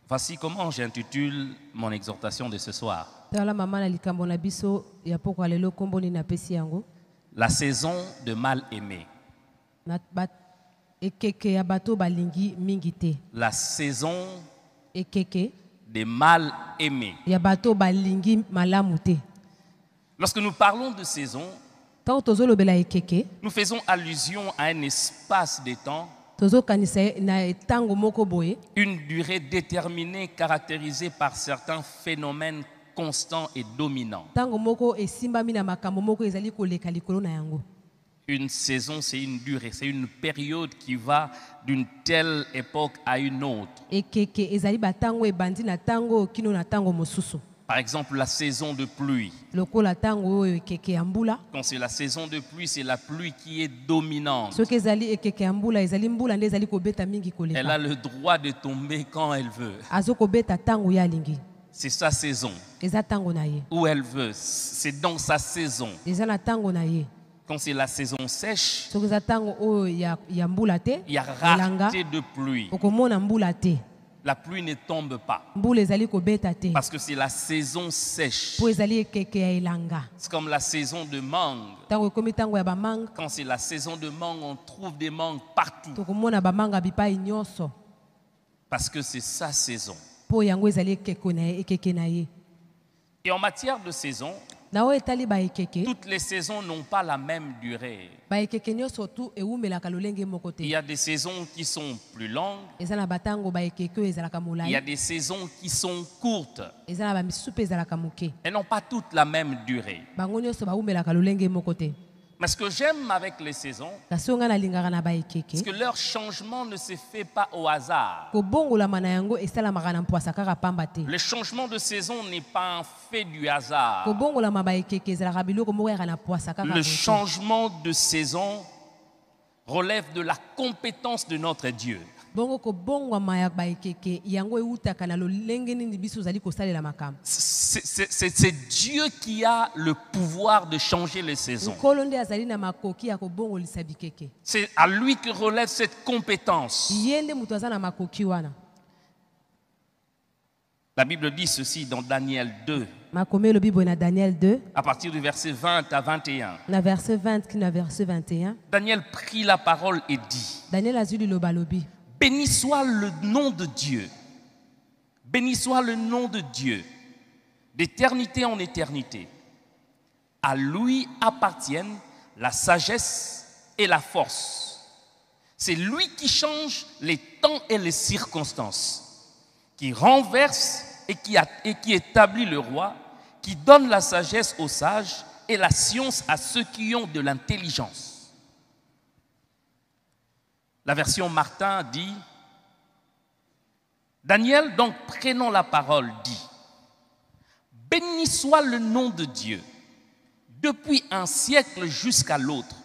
Voici comment j'intitule mon exhortation de ce soir. La saison de mal aimé. La saison des mal aimés. Lorsque nous parlons de saison, nous faisons allusion à un espace de temps, une durée déterminée caractérisée par certains phénomènes constants et dominants. Une saison, c'est une durée, c'est une période qui va d'une telle époque à une autre. Par exemple, la saison de pluie. Quand c'est la saison de pluie, c'est la pluie qui est dominante. Elle a le droit de tomber quand elle veut. C'est sa saison. Où elle veut. C'est dans sa saison. Quand c'est la saison sèche, il y a rareté de pluie. La pluie ne tombe pas. Parce que c'est la saison sèche. C'est comme la saison de mangue. Quand c'est la saison de mangue, on trouve des mangues partout. Parce que c'est sa saison. Et en matière de saison, toutes les saisons n'ont pas la même durée. Il y a des saisons qui sont plus longues. Il y a des saisons qui sont courtes. Elles n'ont pas toutes la même durée. Mais ce que j'aime avec les saisons, c'est que leur changement ne se fait pas au hasard. Le changement de saison n'est pas un fait du hasard. Le changement de saison relève de la compétence de notre Dieu. C'est Dieu qui a le pouvoir de changer les saisons. C'est à lui que relève cette compétence. La Bible dit ceci dans Daniel 2. À partir du verset 20 à 21. Daniel prit la parole et dit: béni soit le nom de Dieu. Béni soit le nom de Dieu, d'éternité en éternité. À lui appartiennent la sagesse et la force. C'est lui qui change les temps et les circonstances, qui renverse et qui établit le roi, qui donne la sagesse aux sages et la science à ceux qui ont de l'intelligence. La version Martin dit: Daniel, donc prenant la parole, dit: béni soit le nom de Dieu, depuis un siècle jusqu'à l'autre,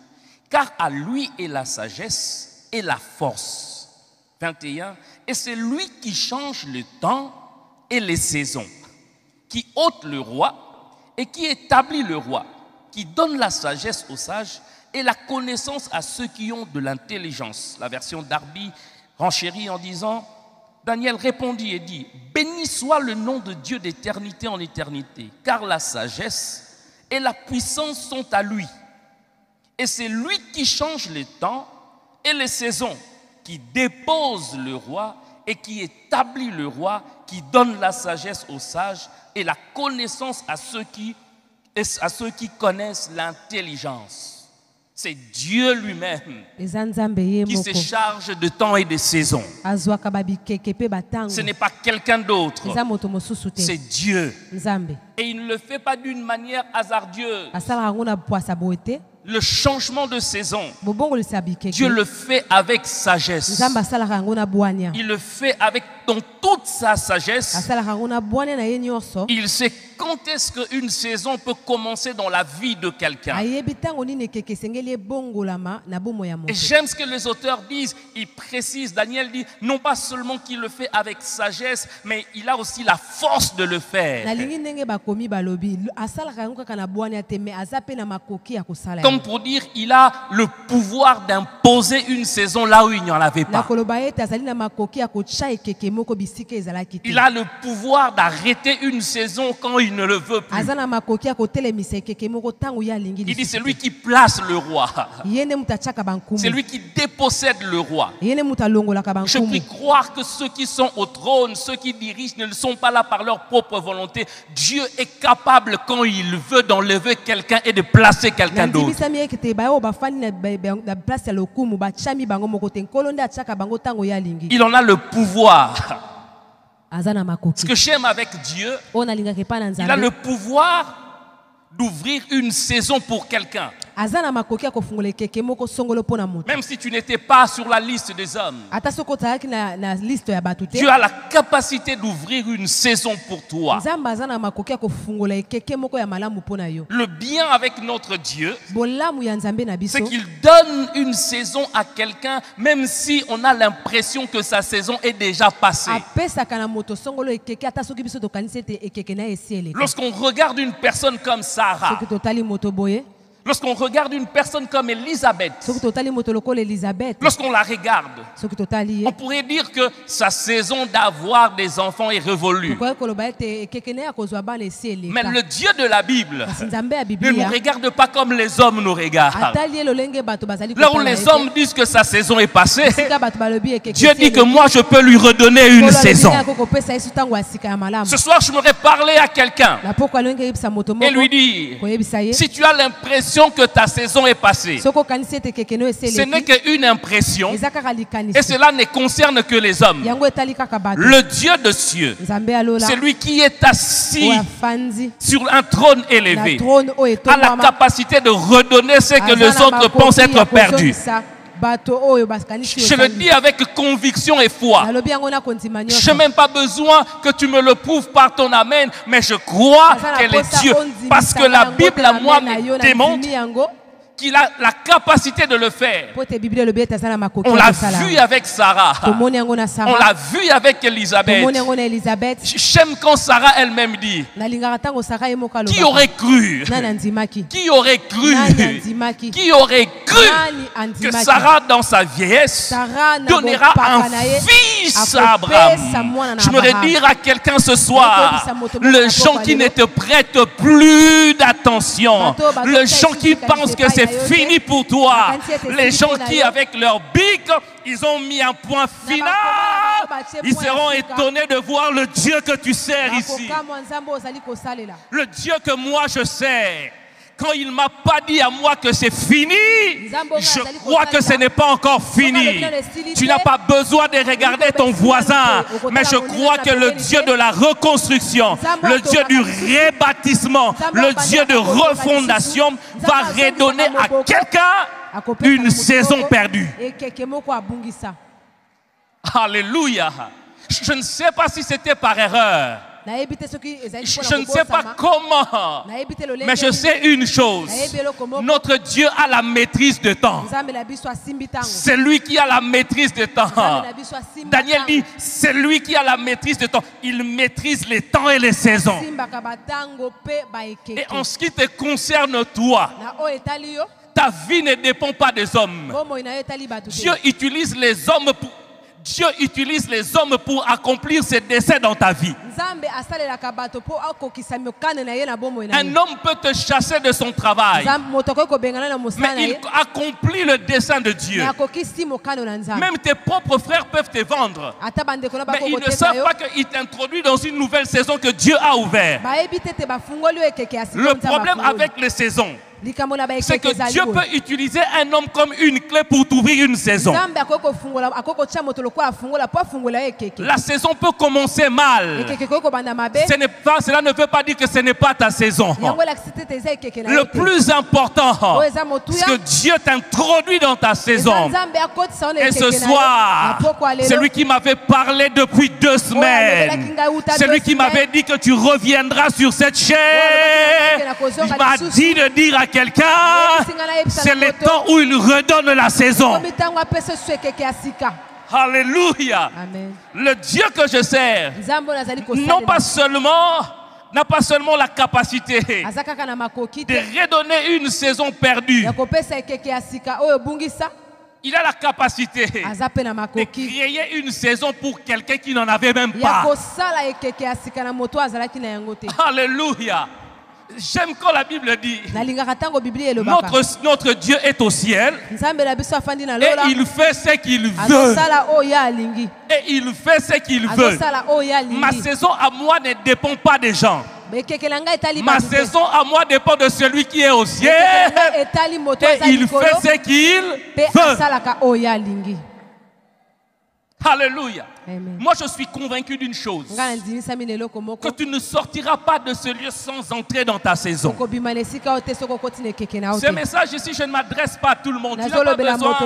car à lui est la sagesse et la force. 21. Et c'est lui qui change le temps et les saisons, qui ôte le roi et qui établit le roi, qui donne la sagesse aux sages et la connaissance à ceux qui ont de l'intelligence. La version Darby renchérit en disant: Daniel répondit et dit: béni soit le nom de Dieu d'éternité en éternité, car la sagesse et la puissance sont à lui. Et c'est lui qui change les temps et les saisons, qui dépose le roi et qui établit le roi, qui donne la sagesse aux sages et la connaissance à ceux qui connaissent l'intelligence. C'est Dieu lui-même qui se charge de temps et de saisons. Ce n'est pas quelqu'un d'autre. C'est Dieu. Et il ne le fait pas d'une manière hasardeuse. Le changement de saison, Dieu le fait avec sagesse. Il le fait avec dans toute sa sagesse. Il sait quand est-ce qu'une saison peut commencer dans la vie de quelqu'un. Et j'aime ce que les auteurs disent. Ils précisent, Daniel dit, non pas seulement qu'il le fait avec sagesse, mais il a aussi la force de le faire. Comme pour dire, il a le pouvoir d'imposer une saison là où il n'y en avait pas. Il a le pouvoir d'arrêter une saison quand il ne le veut plus. Il dit, c'est lui qui place le roi. C'est lui qui dépossède le roi. Je puis croire que ceux qui sont au trône, ceux qui dirigent, ne sont pas là par leur propre volonté. Dieu est capable, quand il veut, d'enlever quelqu'un et de placer quelqu'un d'autre. Il en a le pouvoir. Ce que j'aime avec Dieu, il a le pouvoir d'ouvrir une saison pour quelqu'un. Même si tu n'étais pas sur la liste des hommes, Dieu a la capacité d'ouvrir une saison pour toi. Le bien avec notre Dieu, c'est qu'il donne une saison à quelqu'un, même si on a l'impression que sa saison est déjà passée. Lorsqu'on regarde une personne comme Sarah, lorsqu'on regarde une personne comme Élisabeth, lorsqu'on la regarde, on pourrait dire que sa saison d'avoir des enfants est révolue. Mais le Dieu de la Bible ne nous regarde pas comme les hommes nous regardent. Là où les hommes disent que sa saison est passée, Dieu dit que moi je peux lui redonner une saison. Ce soir je voudrais parler à quelqu'un et lui dire, si tu as l'impression que ta saison est passée, ce n'est qu'une impression et cela ne concerne que les hommes. Le Dieu de cieux, c'est lui qui est assis sur un trône élevé, a la capacité de redonner ce que les autres pensent être perdu. Je le dis avec conviction et foi. Je n'ai même pas besoin que tu me le prouves par ton amen, mais je crois qu'elle est Dieu. Parce que la Bible à moi me démontre qu'il a la capacité de le faire. On l'a vu avec Sarah. On l'a vu avec Élisabeth. J'aime quand Sarah elle-même dit, qui aurait cru? Qui aurait cru? Qui aurait cru que Sarah dans sa vieillesse donnera un fils à Abraham? Je voudrais dire à quelqu'un ce soir, les gens qui ne te prêtent plus d'attention, les gens qui pensent que c'est fini pour toi, les gens qui avec leur bic ils ont mis un point final, ils seront étonnés de voir le Dieu que tu sers ici, le Dieu que moi je sers. Quand il ne m'a pas dit à moi que c'est fini, je crois que ce n'est pas encore fini. Tu n'as pas besoin de regarder ton voisin, mais je crois que le Dieu de la reconstruction, le Dieu du rebâtissement, le Dieu de refondation va redonner à quelqu'un une saison perdue. Alléluia. Je ne sais pas si c'était par erreur. Je ne sais pas comment, mais je sais une chose, notre Dieu a la maîtrise de temps. C'est lui qui a la maîtrise de temps. Daniel dit, c'est lui qui a la maîtrise de temps. Il maîtrise les temps et les saisons. Et en ce qui te concerne toi, ta vie ne dépend pas des hommes. Dieu utilise les hommes pour accomplir ses desseins dans ta vie. Un homme peut te chasser de son travail, mais il accomplit le dessein de Dieu. Même tes propres frères peuvent te vendre, mais ils ne savent pas qu'il t'introduit dans une nouvelle saison que Dieu a ouverte. Le problème avec les saisons, c'est que Dieu peut utiliser un homme comme une clé pour t'ouvrir une saison. La saison peut commencer mal. Cela ne veut pas dire que ce n'est pas ta saison. Le plus important, c'est que Dieu t'introduit dans ta saison. Et ce soir, celui qui m'avait parlé depuis 2 semaines, celui qui m'avait dit que tu reviendras sur cette chaîne, il m'a dit de dire à quelqu'un, c'est le temps où il redonne la saison. Alléluia. Amen. Le Dieu que je sers, non pas seulement n'a pas seulement la capacité de redonner une saison perdue. Il a la capacité de créer une saison pour quelqu'un qui n'en avait même pas. Alléluia. J'aime quand la Bible dit notre Dieu est au ciel et il fait ce qu'il veut. Et il fait ce qu'il veut. Ma saison à moi ne dépend pas des gens. Ma saison à moi dépend de celui qui est au ciel et il fait ce qu'il veut. Alléluia. Amen. Moi je suis convaincu d'une chose, que tu ne sortiras pas de ce lieu sans entrer dans ta saison. Ce message ici, je ne m'adresse pas à tout le monde. Tu n'as pas besoin.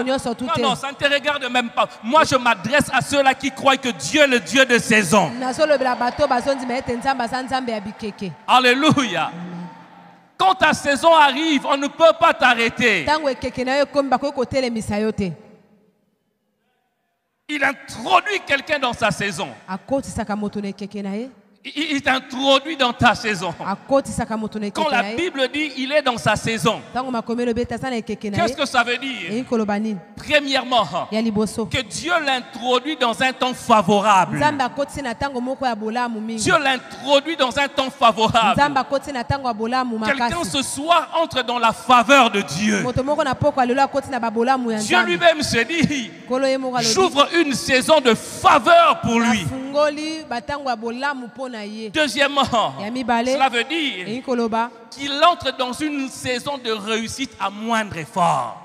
Non, ça ne te regarde même pas. Moi je m'adresse à ceux-là qui croient que Dieu est le Dieu de saison. Alléluia. Quand ta saison arrive, on ne peut pas t'arrêter. Il introduit quelqu'un dans sa saison. Il t'introduit dans ta saison. Quand la Bible dit il est dans sa saison, qu'est-ce que ça veut dire? Premièrement, que Dieu l'introduit dans un temps favorable. Dieu l'introduit dans un temps favorable. Quelqu'un ce soir entre dans la faveur de Dieu. Dieu lui-même se dit, j'ouvre une saison de faveur pour lui. Deuxièmement, cela veut dire qu'il entre dans une saison de réussite à moindre effort.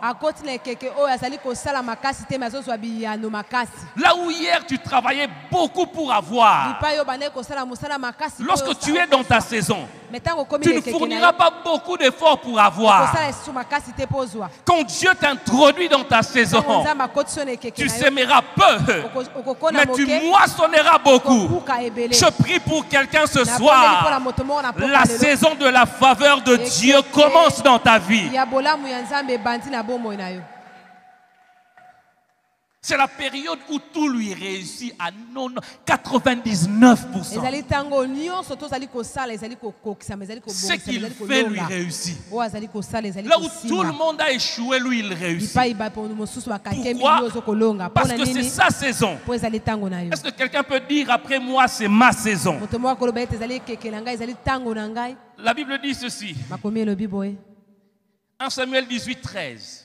Là où hier tu travaillais beaucoup pour avoir, lorsque tu es dans ta saison, tu ne fourniras pas beaucoup d'efforts pour avoir. Quand Dieu t'introduit dans ta saison, tu sèmeras peu, mais tu moissonneras beaucoup. Je prie pour quelqu'un ce soir. La saison de la faveur de Dieu commence dans ta vie. C'est la période où tout lui réussit à 99%. Ce qu'il fait lui réussit. Là où tout le monde a échoué, lui il réussit. Pourquoi? Parce que c'est sa saison. Est-ce que quelqu'un peut dire après moi c'est ma saison? La Bible dit ceci. 1 Samuel 18:13.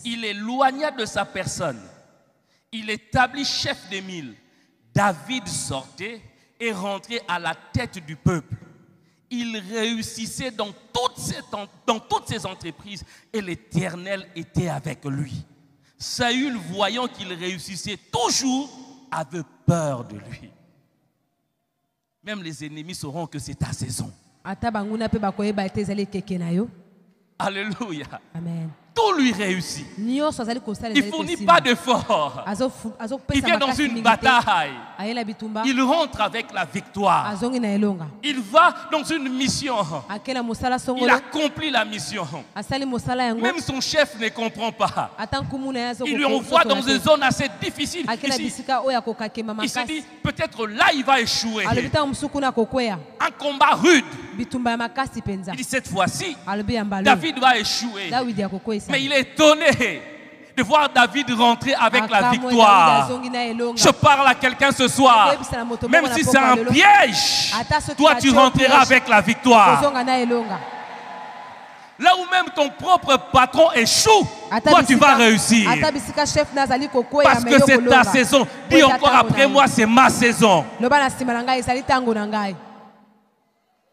Il éloigna de sa personne. Il établit chef des mille. David sortait et rentrait à la tête du peuple. Il réussissait dans toutes ses entreprises et l'Éternel était avec lui. Saül, voyant qu'il réussissait toujours, avait peur de lui. Même les ennemis sauront que c'est ta saison. Alléluia. Amen. Tout lui réussit. Il ne fournit pas d'effort. Il vient dans une bataille. Il rentre avec la victoire. Il va dans une mission. Il accomplit la mission. Même son chef ne comprend pas. Il lui envoie dans des zones assez difficiles. Il se dit, peut-être là il va échouer. Un combat rude. Il dit, cette fois-ci, David va échouer. Mais il est étonné de voir David rentrer avec la victoire. Je parle à quelqu'un ce soir. Même si c'est un piège, toi tu rentreras avec la victoire. Là où même ton propre patron échoue, toi tu vas réussir. Parce que c'est ta saison. Dis encore après moi, c'est ma saison.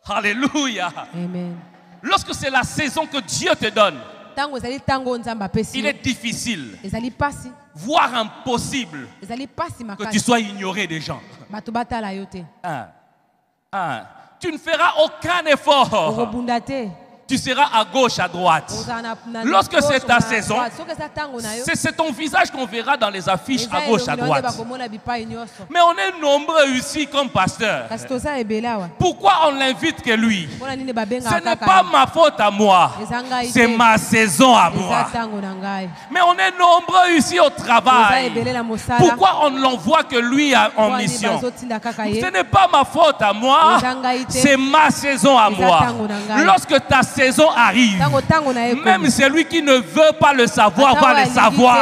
Alléluia. Amen. Lorsque c'est la saison que Dieu te donne, il est difficile, voire impossible, que tu sois ignoré des gens. Tu ne feras aucun effort tu seras à gauche, à droite. Lorsque c'est ta saison, c'est ton visage qu'on verra dans les affiches à gauche, à droite. Mais on est nombreux ici comme pasteur. Pourquoi on l'invite que lui? Ce n'est pas ma faute à moi. C'est ma saison à moi. Mais on est nombreux ici au travail. Pourquoi on ne l'envoie que lui en mission? Ce n'est pas ma faute à moi. C'est ma saison à moi. Lorsque ta saison arrive, même celui qui ne veut pas le savoir va le savoir.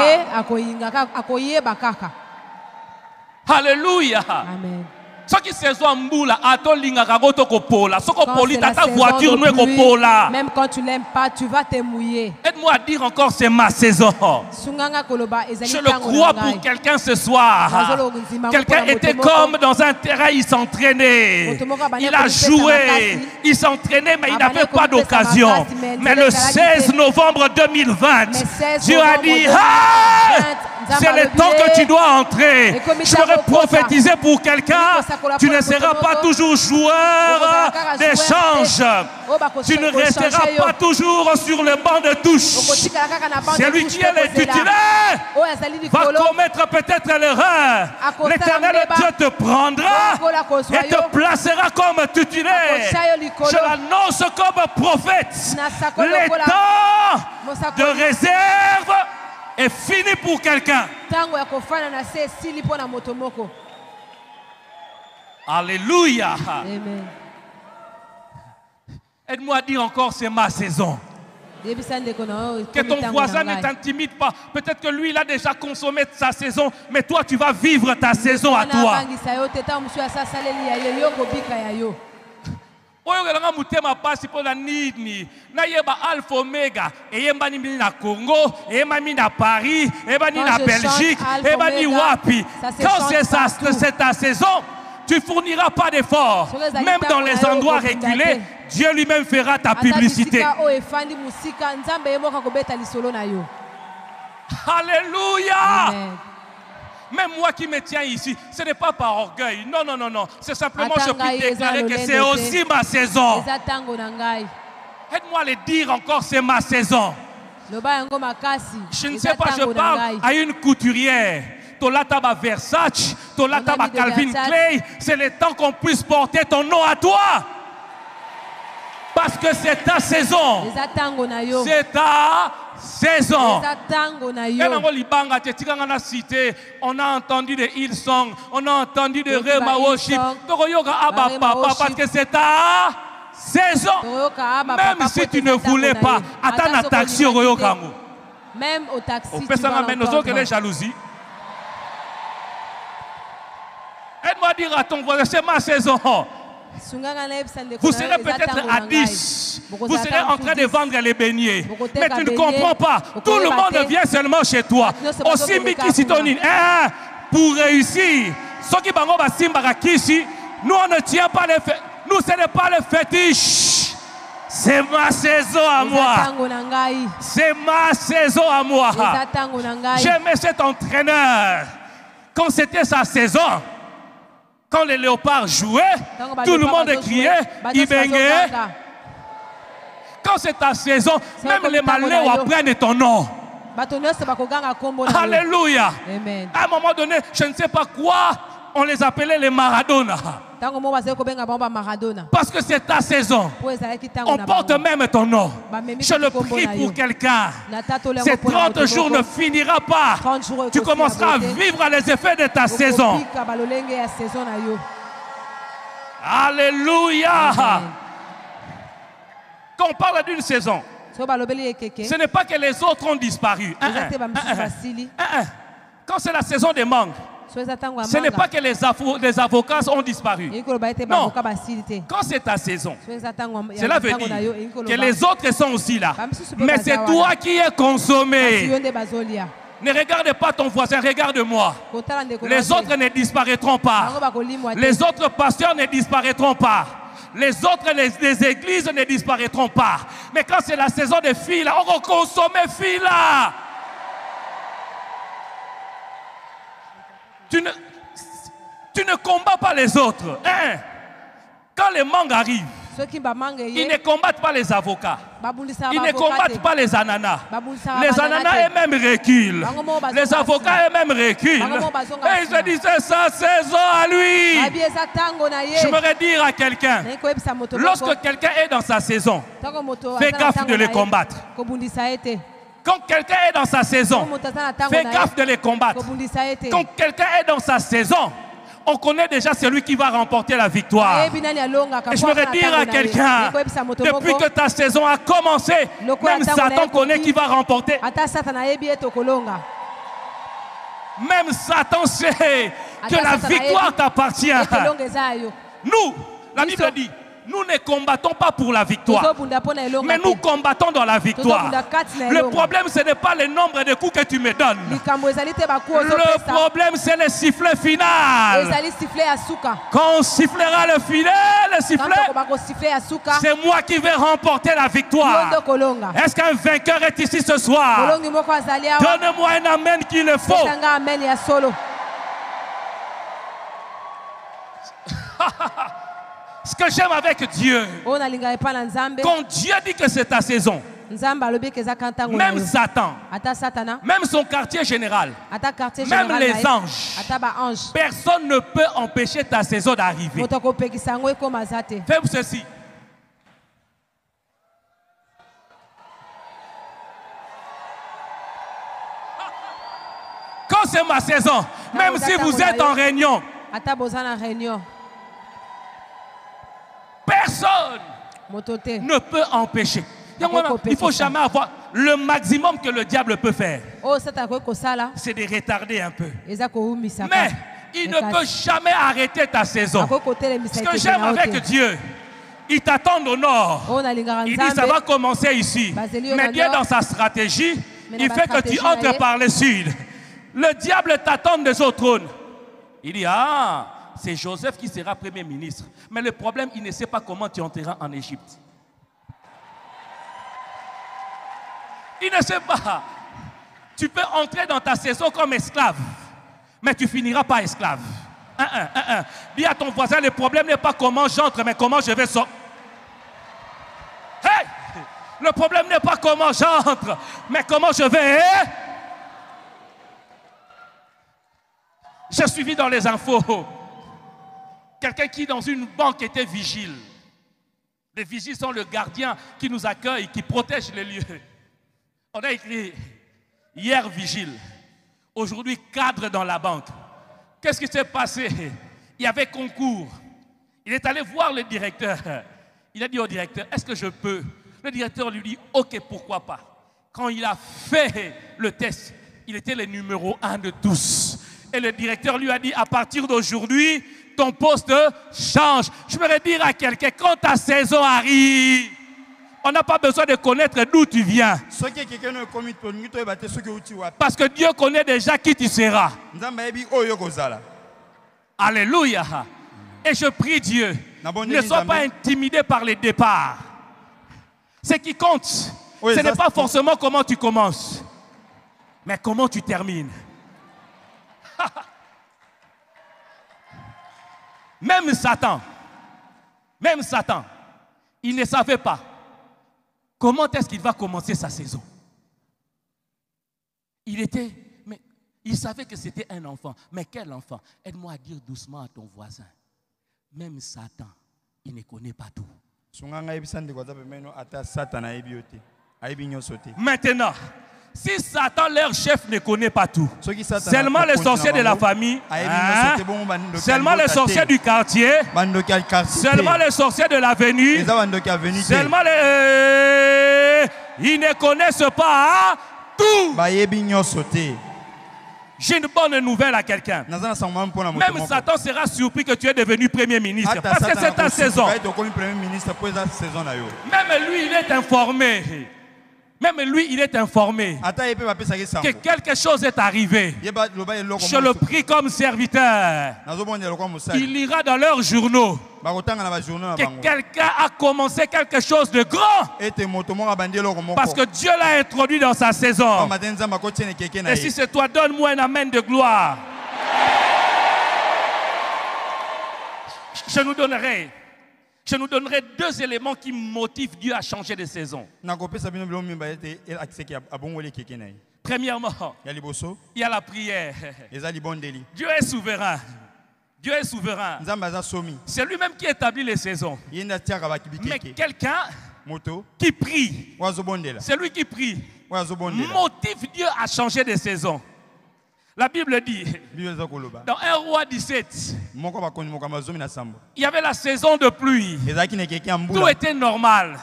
Alléluia. Amen. Ce qui saison mboula atolinga kagoto kopola soko polita ta voiture nous kopola. Même quand tu l'aimes pas, tu vas te mouiller. Aide-moi à dire encore c'est ma saison. Je le crois pour quelqu'un ce soir. Quelqu'un était comme dans un terrain, il s'entraînait. Il a joué, il s'entraînait mais il n'avait pas d'occasion. Mais le 16 novembre 2020, Dieu a dit c'est le temps que tu dois entrer. Je voudrais prophétiser pour quelqu'un. Tu ne seras pas toujours joueur d'échange. Tu ne resteras pas toujours sur le banc de touche. Celui qui est le titulaire va commettre peut-être l'erreur. L'Éternel Dieu te prendra et te placera comme titulaire. Je l'annonce comme prophète. Le temps de réserve est fini pour quelqu'un. Alléluia. Amen. Aide-moi à dire encore, c'est ma saison. Que ton voisin ne t'intimide pas. Peut-être que lui, il a déjà consommé sa saison, mais toi, tu vas vivre ta saison à toi. Oyo nga mutema pasi pona nini na yeba alpha omega eyemba ni na Congo eyemba ni na Paris eyemba ni na Belgique eyemba ni wapi. Quand c'est ta saison, tu fourniras pas d'efforts. Même dans les endroits reculés, Dieu lui-même fera ta publicité. Alléluia. Amen. Même moi qui me tiens ici, ce n'est pas par orgueil. Non, non, non, non. C'est simplement je peux déclarer que c'est aussi ma saison. Aide-moi à le dire encore, c'est ma saison. Je ne sais pas, je parle à une couturière. Tolataba Versace, Tolataba Calvin Klein. C'est le temps qu'on puisse porter ton nom à toi. Parce que c'est ta saison. C'est ta saison. On a entendu de Hillsong, on a entendu de Rema Worship. Parce que c'est ta saison. Même si tu ne voulais pas, attends un taxi au Royokamu. Même au taxi. On peut s'en amener aux autres les jalousies. Aide-moi dire à ton voisin, c'est ma saison. Vous serez peut-être à 10. Vous serez en train de vendre les beignets. Mais tu ne comprends pas. Tout le monde vient seulement chez toi. Aussi, pour réussir, ceux qui nous on ne tient pas les fêtes. Nous, ce n'est pas le fétiche. C'est ma saison à moi. C'est ma saison à moi. J'aimais cet entraîneur. Quand c'était sa saison, quand les léopards jouaient, tout le monde criait, il baignait. Quand c'est ta saison, même les malheurs apprennent ton nom. Alléluia. Amen. À un moment donné, je ne sais pas quoi, on les appelait les Maradona. Parce que c'est ta saison. On porte même ton nom. Je le prie pour quelqu'un. Ces 30 jours ne finira pas. Tu commenceras à vivre les effets de ta saison. Alléluia. Quand on parle d'une saison, ce n'est pas que les autres ont disparu. Quand c'est la saison des mangues, ce n'est pas que les avocats ont disparu. Non. Quand c'est ta saison, cela veut dire que les autres sont aussi là. Mais c'est toi qui es consommé. Ne regarde pas ton voisin, regarde-moi. Les autres ne disparaîtront pas. Les autres pasteurs ne disparaîtront pas. Les autres, les églises ne disparaîtront pas. Mais quand c'est la saison des filles, là, on va consommer filles là. Tu ne combats pas les autres. Hein? Quand les mangues arrivent, Ils ne combattent pas les avocats. Ils ne combattent pas les ananas. Les ananas eux-mêmes reculent. Les avocats eux-mêmes reculent. Et ils se disent c'est sa saison à lui. Je voudrais dire à quelqu'un, lorsque quelqu'un est dans sa saison, fais gaffe de les combattre. Quand quelqu'un est dans sa saison, fais gaffe de les combattre. Quand quelqu'un est dans sa saison, on connaît déjà celui qui va remporter la victoire. Et je voudrais dire à quelqu'un, depuis que ta saison a commencé, même Satan connaît qui va remporter. Même Satan sait que la victoire t'appartient. Nous, la Bible dit, nous ne combattons pas pour la victoire, mais nous combattons dans la victoire. Le problème, ce n'est pas le nombre de coups que tu me donnes. Le problème, c'est le sifflet final. Quand on sifflera le sifflet, c'est moi qui vais remporter la victoire. Est-ce qu'un vainqueur est ici ce soir? Donne-moi un amen qu'il le faut. Ce que j'aime avec Dieu, quand Dieu dit que c'est ta saison, même Satan, même son quartier général, même les anges, personne ne peut empêcher ta saison d'arriver. Fais ceci. Quand c'est ma saison, même si vous êtes en réunion, personne ne peut empêcher. Il ne faut jamais avoir le maximum que le diable peut faire. C'est de retarder un peu. Mais il ne peut jamais arrêter ta saison. Ce que j'aime avec Dieu, il t'attend au nord. Il dit ça va commencer ici. Mais Dieu dans sa stratégie, il fait que tu entres par le sud. Le diable t'attend des autres trônes. Il dit c'est Joseph qui sera premier ministre. Mais le problème, il ne sait pas comment tu entreras en Égypte. Il ne sait pas. Tu peux entrer dans ta saison comme esclave, mais tu finiras pas esclave. Dis à ton voisin, le problème n'est pas comment j'entre, mais comment je vais sortir. Hey! Le problème n'est pas comment j'entre, mais comment je vais. J'ai suivi dans les infos quelqu'un qui dans une banque était vigile. Les vigiles sont le gardien qui nous accueille, qui protège les lieux. On a écrit hier vigile, aujourd'hui cadre dans la banque. Qu'est-ce qui s'est passé? Il y avait concours. Il est allé voir le directeur. Il a dit au directeur, est-ce que je peux? Le directeur lui dit, ok, pourquoi pas. Quand il a fait le test, il était le numéro 1 de tous. Et le directeur lui a dit, à partir d'aujourd'hui, ton poste change. Je voudrais dire à quelqu'un, quand ta saison arrive, on n'a pas besoin de connaître d'où tu viens. Parce que Dieu connaît déjà qui tu seras. Alléluia. Et je prie Dieu, ne sois pas intimidé par les départs. Ce qui compte, ce n'est pas forcément comment tu commences, mais comment tu termines. Même Satan, il ne savait pas comment est-ce qu'il va commencer sa saison. Il savait que c'était un enfant. Mais quel enfant? Aide-moi à dire doucement à ton voisin. Même Satan, il ne connaît pas tout. Maintenant, si Satan, leur chef, ne connaît pas tout, seulement les sorciers de la famille, seulement les sorciers du quartier, seulement les sorciers de l'avenue, seulement ils ne connaissent pas tout. J'ai une bonne nouvelle à quelqu'un. Même Satan sera surpris que tu es devenu Premier ministre. Parce que c'est ta saison. Même lui, il est informé. Même lui, il est informé que quelque chose est arrivé. Je le prie comme serviteur. Il ira dans leurs journaux que quelqu'un a commencé quelque chose de grand. Parce que Dieu l'a introduit dans sa saison. Et si c'est toi, donne-moi un amen de gloire. Je nous donnerai Je nous donnerai 2 éléments qui motivent Dieu à changer de saison. Premièrement, il y a la prière. Dieu est souverain. Dieu est souverain. C'est lui-même qui établit les saisons. Mais quelqu'un qui prie, c'est lui qui prie, motive Dieu à changer de saison. La Bible dit, dans 1 Roi 17, il y avait la saison de pluie. Tout était normal.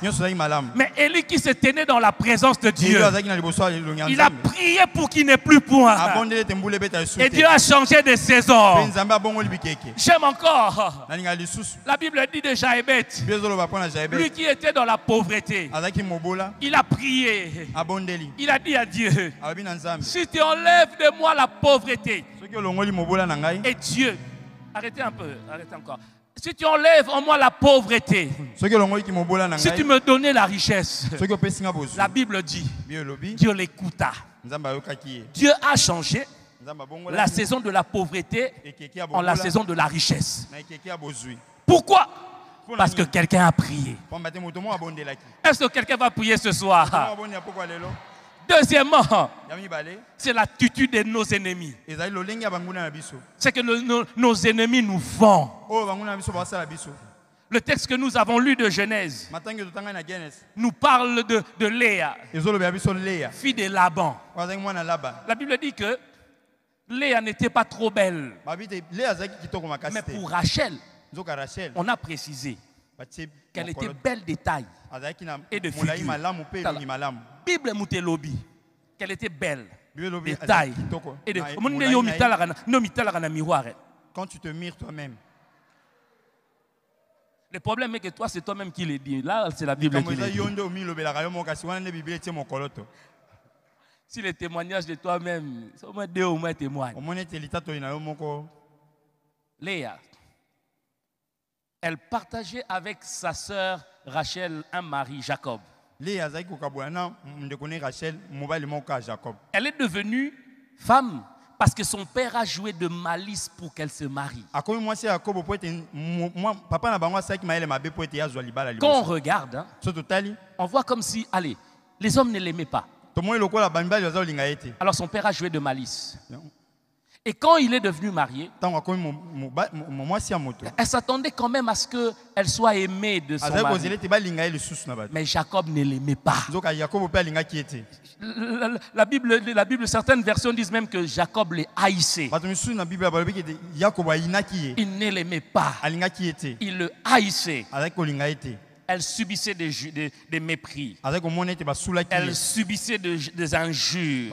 Mais Élie qui se tenait dans la présence de Dieu, il a prié pour qu'il n'ait plus point. Et Dieu a changé de saison. J'aime encore. La Bible dit de Jaébet, lui qui était dans la pauvreté, il a prié. Il a dit à Dieu, si tu enlèves de moi la pauvreté, et Dieu, arrêtez un peu, arrêtez encore. Si tu enlèves en moi la pauvreté, si tu me donnais la richesse, la Bible dit, Dieu l'écouta. Dieu a changé la saison de la pauvreté en la saison de la richesse. Pourquoi? Parce que quelqu'un a prié. Est-ce que quelqu'un va prier ce soir? Deuxièmement, c'est l'attitude de nos ennemis. C'est que nos ennemis nous font. Le texte que nous avons lu de Genèse nous parle de Léa, fille de Laban. La Bible dit que Léa n'était pas trop belle. Mais pour Rachel, on a précisé qu'elle était belle de taille et de figure. Bible Moutelobi, qu'elle était belle de taille et de miroir. Quand tu te mires toi-même. Le problème est que toi, c'est toi-même qui le dis. Là, c'est la Bible qui le dit. Si les témoignages de toi-même, c'est au moins 2 au moins témoignent. Léa, elle partageait avec sa sœur Rachel un mari, Jacob. Elle est devenue femme parce que son père a joué de malice pour qu'elle se marie. Quand on regarde, hein, on voit comme si, allez, les hommes ne l'aimaient pas. Alors son père a joué de malice. Et quand il est devenu marié, elle s'attendait quand même à ce qu'elle soit aimée de son mari. Mais Jacob ne l'aimait pas. La Bible, certaines versions disent même que Jacob les haïssait. Il ne l'aimait pas. Il le haïssait. Elle subissait des mépris. Elle subissait des injures.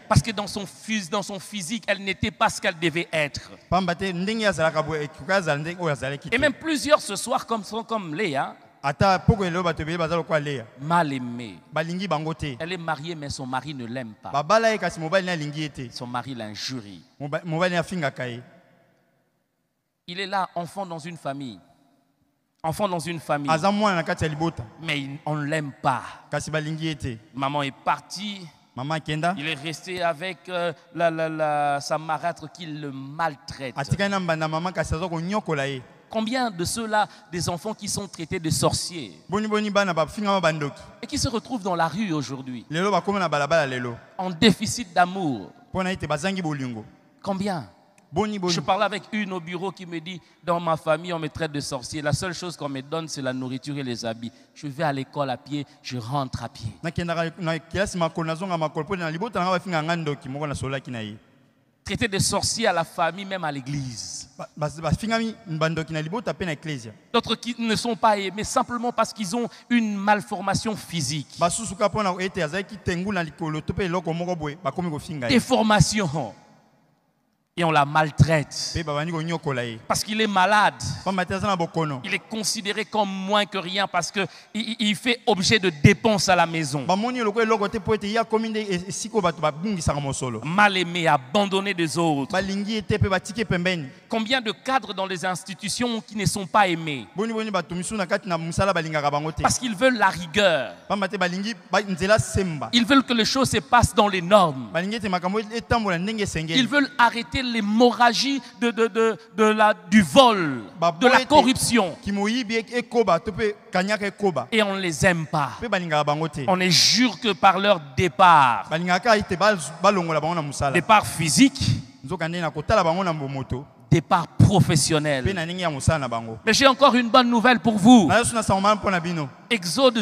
Parce que dans son physique, elle n'était pas ce qu'elle devait être. Et même plusieurs ce soir, comme Léa, mal aimée. Elle est mariée, mais son mari ne l'aime pas. Son mari l'injurie. Il est là, enfant dans une famille. Mais on ne l'aime pas. Maman est partie. Il est resté avec sa marâtre qui le maltraite. Combien de ceux-là, des enfants qui sont traités de sorciers et qui se retrouvent dans la rue aujourd'hui en déficit d'amour? Combien? Je parlais avec une au bureau qui me dit, dans ma famille, on me traite de sorcier. La seule chose qu'on me donne, c'est la nourriture et les habits. Je vais à l'école à pied, je rentre à pied. Traiter de sorcier à la famille, même à l'église. D'autres qui ne sont pas aimés simplement parce qu'ils ont une malformation physique. Déformation. Et on la maltraite. Parce qu'il est malade. Il est considéré comme moins que rien parce qu'il fait objet de dépenses à la maison. Mal aimé, abandonné des autres. Combien de cadres dans les institutions qui ne sont pas aimés? Parce qu'ils veulent la rigueur. Ils veulent que les choses se passent dans les normes. Ils veulent arrêter l'hémorragie du vol, de la corruption. Et on ne les aime pas. On les jure que par leur départ physique, départ professionnel. Mais j'ai encore une bonne nouvelle pour vous. Exode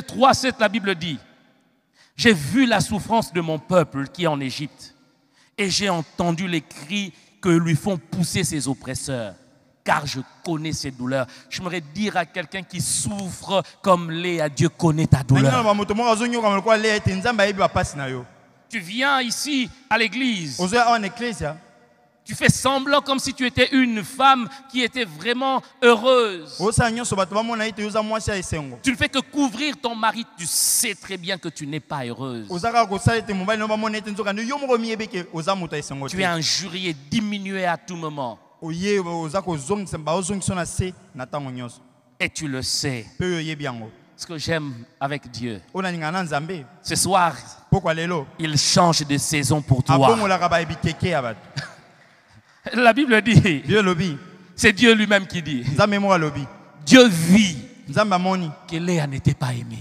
3, 7, la Bible dit: j'ai vu la souffrance de mon peuple qui est en Égypte, et j'ai entendu les cris que lui font pousser ses oppresseurs, car je connais ses douleurs. J'aimerais dire à quelqu'un qui souffre comme Léa: Dieu connaît ta douleur. Tu viens ici à l'église. Tu fais semblant comme si tu étais une femme qui était vraiment heureuse. Tu ne fais que couvrir ton mari. Tu sais très bien que tu n'es pas heureuse. Tu es injurié, diminué à tout moment. Et tu le sais. Ce que j'aime avec Dieu, ce soir, il change de saison pour toi. La Bible dit, c'est Dieu lui-même qui dit, Dieu vit que Léa n'était pas aimée.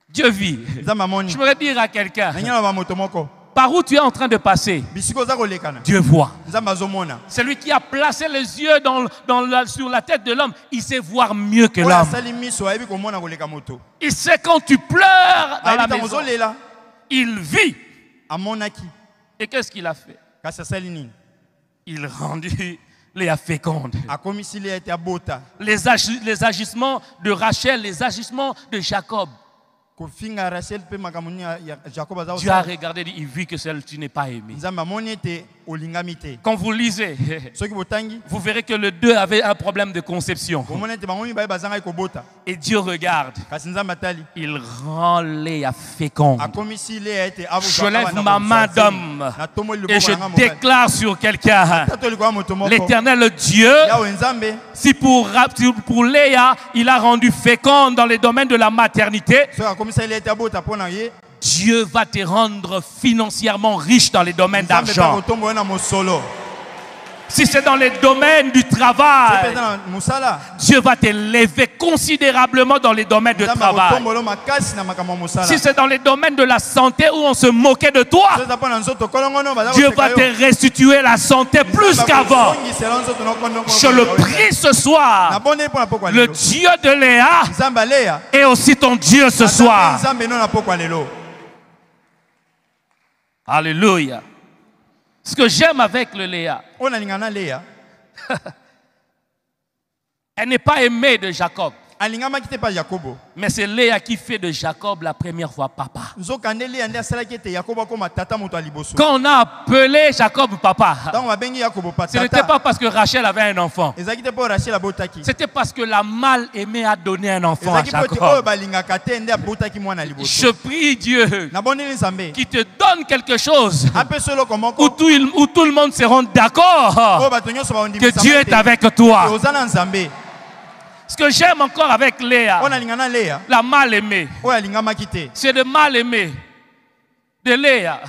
Dieu vit. Je voudrais dire à quelqu'un, par où tu es en train de passer, Dieu voit. Celui qui a placé les yeux sur la tête de l'homme, il sait voir mieux que l'homme. Il sait quand tu pleures dans la maison. Il vit. Et qu'est-ce qu'il a fait? Il rendit Léa féconde. Les agissements de Rachel, les agissements de Jacob. Dieu a regardé et il vit que celle-ci n'est pas aimée. Quand vous lisez, vous verrez que les deux avaient un problème de conception. Et Dieu regarde. Il rend Léa féconde. Je lève ma main d'homme et je déclare sur quelqu'un: l'Éternel Dieu, si pour Léa, il a rendu féconde dans les domaines de la maternité, Dieu va te rendre financièrement riche dans les domaines d'argent. Si c'est dans les domaines du travail, Dieu va t'élever considérablement dans les domaines de travail. Si c'est dans les domaines de la santé où on se moquait de toi, Dieu va te restituer la santé plus qu'avant. Je le prie ce soir. Le Dieu de Léa est aussi ton Dieu ce soir. Alléluia. Ce que j'aime avec le Léa, elle n'est pas aimée de Jacob. Mais c'est Léa qui fait de Jacob la première fois papa. Quand on a appelé Jacob papa, ce n'était pas parce que Rachel avait un enfant. C'était parce que la mal-aimée a donné un enfant à Jacob. Je prie Dieu qui te donne quelque chose où tout le monde sera d'accord que Dieu est avec toi. Ce que j'aime encore avec Léa, la mal-aimée, c'est le mal-aimé de Léa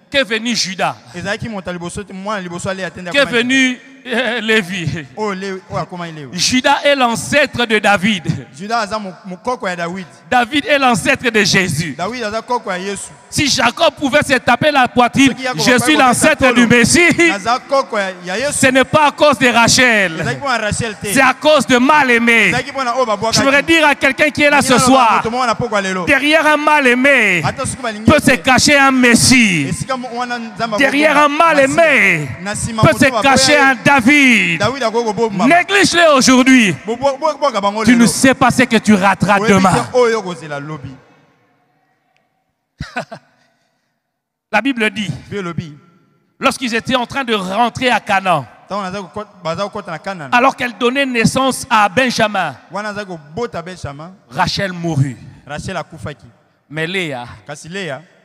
qu'est venu Judas, qu'est venu Lévi. Judas est l'ancêtre de David. David est l'ancêtre de Jésus. Si Jacob pouvait se taper la poitrine, je suis l'ancêtre du Messie, ce n'est pas à cause de Rachel, c'est à cause de mal-aimé. Je voudrais dire à quelqu'un qui est là ce soir, derrière un mal-aimé peut se cacher un Messie. Derrière un mal-aimé peut se cacher un David. Néglige-le aujourd'hui. Tu ne sais pas ce que tu rateras demain. La Bible dit, lorsqu'ils étaient en train de rentrer à Canaan, alors qu'elle donnait naissance à Benjamin, Rachel mourut. Mais Léa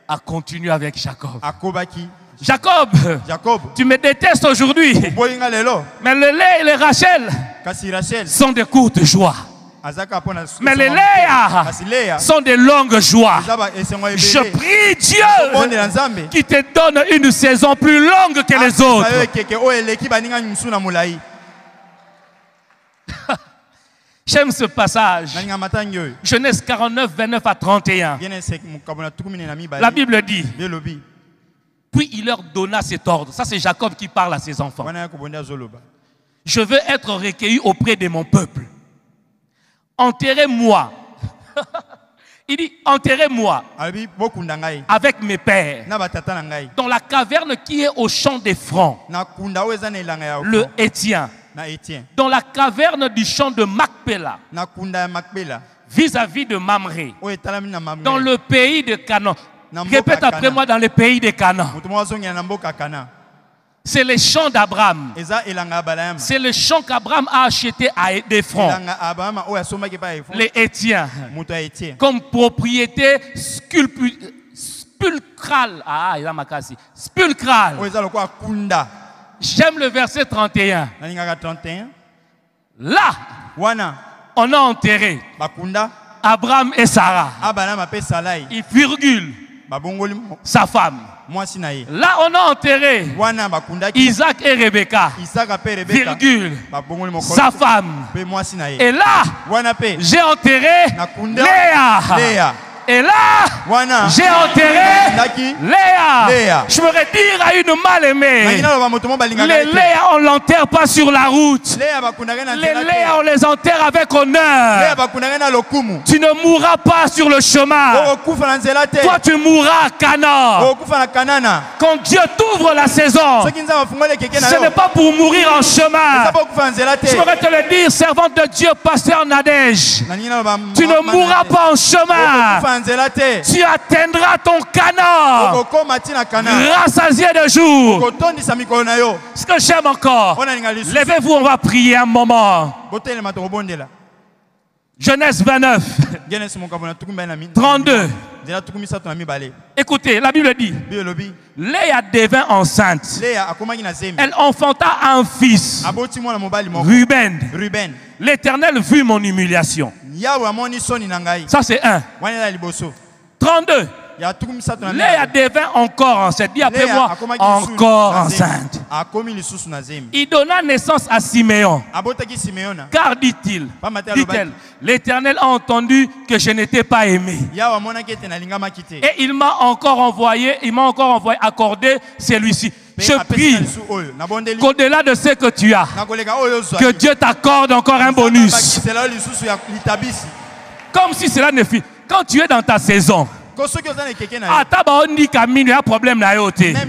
a continué avec Jacob. Jacob, tu me détestes aujourd'hui, mais le lait et les Rachel sont de courte joie. Mais les Léa sont des longues joies. Je prie Dieu qui te donne une saison plus longue que les autres. J'aime ce passage. Genèse 49, 29 à 31. La Bible dit, puis il leur donna cet ordre. Ça, c'est Jacob qui parle à ses enfants. Je veux être recueilli auprès de mon peuple. Enterrez-moi. Il dit, enterrez-moi avec mes pères dans la caverne qui est au champ des francs, le Hétien, dans la caverne du champ de Macpéla, vis-à-vis de Mamré, dans le pays de Canaan. Répète après moi, dans le pays de Canaan. C'est le champ d'Abraham. C'est le champ qu'Abraham a acheté à d'Ephron, les Hétiens, comme propriété spulcrale. Ah, il a makasi. Spulcrale. J'aime le verset 31. Là, on a enterré Abraham et Sarah. Il virgule sa femme. Là, on a enterré Isaac et Rebecca, virgule, sa femme. Et là, j'ai enterré Léa. Et là, j'ai enterré Léa. Je voudrais dire à une mal-aimée, les Léa, on ne l'enterre pas sur la route. Les Léa, on les enterre avec honneur. Tu ne mourras pas sur le chemin. Toi, tu mourras à Canaan. Quand Dieu t'ouvre la saison, ce n'est pas pour mourir en chemin. Je voudrais te le dire, servante de Dieu, pasteur Nadège. Tu ne mourras pas en chemin. Tu atteindras ton Canaan. Rassasié de jour. Ce que j'aime encore, levez-vous, on va prier un moment. Genèse 29, 32. Écoutez, la Bible dit, Léa devint enceinte. Elle enfanta un fils, Ruben. L'Éternel vit mon humiliation. Ça c'est 1. 32. Léa devint encore enceinte. Dis après moi, encore enceinte. Il donna naissance à Siméon. Car dit-il, l'Éternel a entendu que je n'étais pas aimé. Et il m'a encore envoyé, accordé celui-ci. Je prie qu'au-delà de ce que tu as, que Dieu t'accorde encore un bonus. Comme si cela ne fut. Quand tu es dans ta saison, même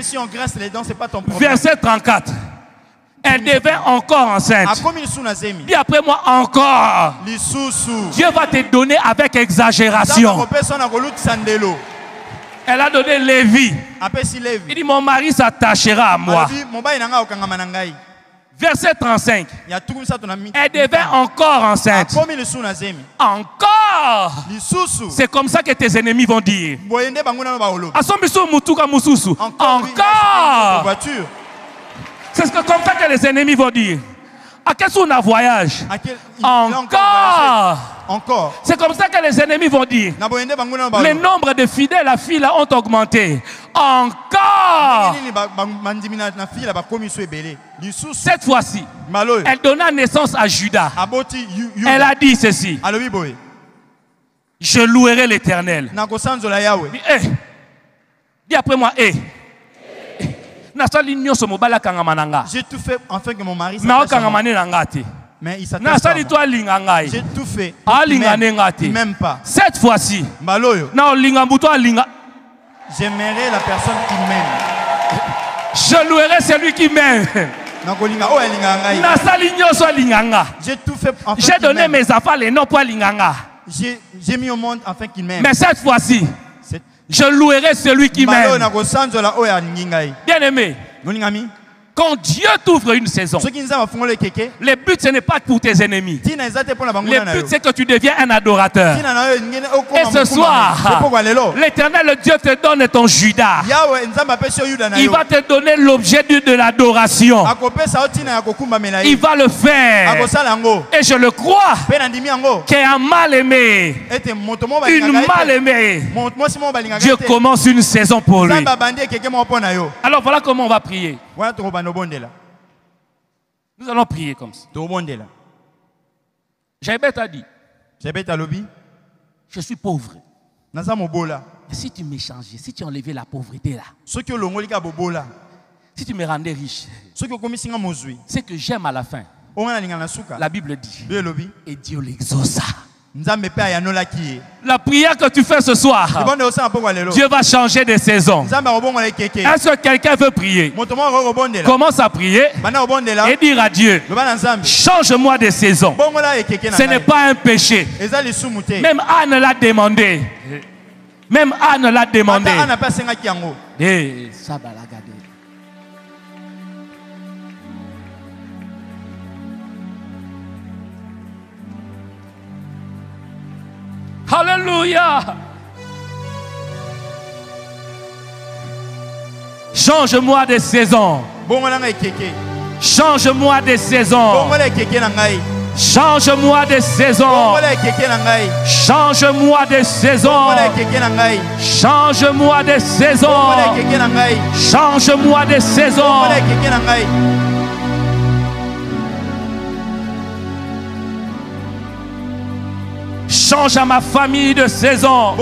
si on graisse les dents, c'est pas ton problème. Verset 34. Elle devint encore enceinte. Dis après moi encore. Dieu va te donner avec exagération. Elle a donné Lévi. Il dit mon mari s'attachera à moi. Verset 35. Elle devint encore enceinte. Encore. C'est comme ça que tes ennemis vont dire. Encore. C'est comme ça que les ennemis vont dire. À quel son voyage? Encore. C'est comme ça que les ennemis vont dire. Le nombre de fidèles à fille ont augmenté. Encore. Cette fois-ci, elle donna naissance à Judas. Elle a dit ceci. Je louerai l'Éternel. Dis après moi, j'ai tout fait afin que mon mari s'attache. Mais il s'attache pas. J'ai tout fait. Il m'aime pas. Cette fois-ci, j'aimerai la personne qui m'aime. Je louerai celui qui m'aime. J'ai tout fait afin qu'il m'aime. J'ai donné mes affaires, les noms pour Linganga. J'ai mis au monde afin qu'il m'aime. Mais cette fois-ci, je louerai celui qui m'aime. Bien aimé, Quand Dieu t'ouvre une saison, le but ce n'est pas pour tes ennemis. Le but c'est que tu deviens un adorateur. Et ce soir, l'Éternel Dieu te donne ton Judas. Il va te donner l'objet de l'adoration. Il va le faire. Et je le crois qu'un mal-aimé, une mal-aimée, Dieu commence une saison pour lui. Alors voilà comment on va prier. Nous allons prier comme ça. Jaébet a dit, je suis pauvre. Et si tu m'échangeais, si tu enlevais la pauvreté là, si tu me rendais riche, c'est que j'aime à la fin. La Bible dit, et Dieu l'exauça. La prière que tu fais ce soir, Dieu va changer de saison. Est-ce que quelqu'un veut prier? Commence à prier et dire à Dieu, change-moi de saison. Ce n'est pas un péché. Même Anne l'a demandé. Même Anne l'a demandé. Alléluia. Change-moi de saison. Change-moi de saison. Change-moi de saison. Change-moi de saison. Change-moi de saison. Change-moi de saison. Change à ma famille de saison.